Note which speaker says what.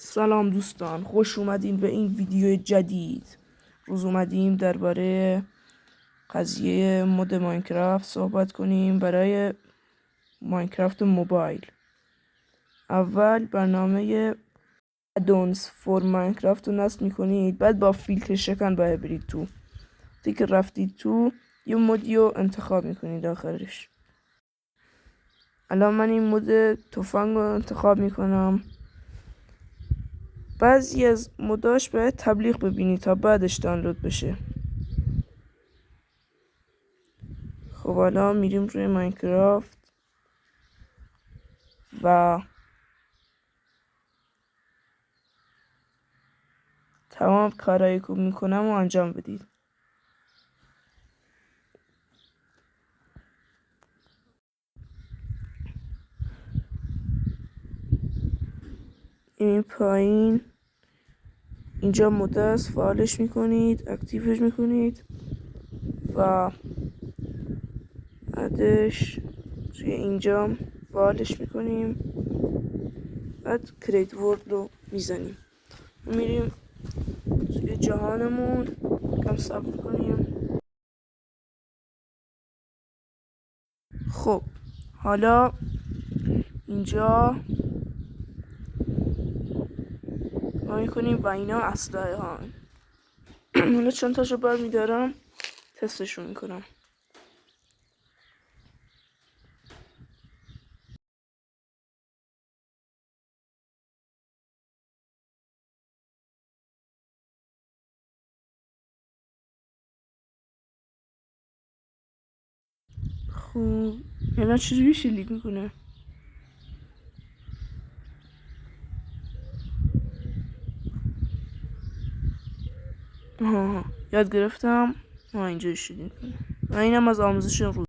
Speaker 1: سلام دوستان، خوش اومدین به این ویدیو جدید. روز اومدیم درباره قضیه مود ماینکرافت صحبت کنیم برای ماینکرافت موبایل. اول برنامه ادونز فور ماینکرافت رو نصب میکنید، بعد با فیلتر شکن باید برید تو. وقتی که رفتید تو یه مودی رو انتخاب میکنید آخرش. الان من این مود تفنگ رو انتخاب میکنم. بعضی از موداش باید تبلیغ ببینی تا بعدش دانلود بشه. خب حالا میریم روی ماینکرافت و تمام کارهایی که میکنم و انجام بدید. این پایین اینجا مود است، فعالش میکنید، اکتیوش میکنید و بعدش توی اینجا فعالش میکنیم. بعد کریت ورد رو میزنیم، میریم توی جهانمون، کم صبر کنیم. خب حالا اینجا ما میکنیم و اینا اسلحه ها. حالا چند تاشو بر میدارم تستشو میکنم. خب الان چجوری شلیک میکنه؟ آها یاد گرفتم. اینجا شلیک میکنه و اینم از آموزش روز.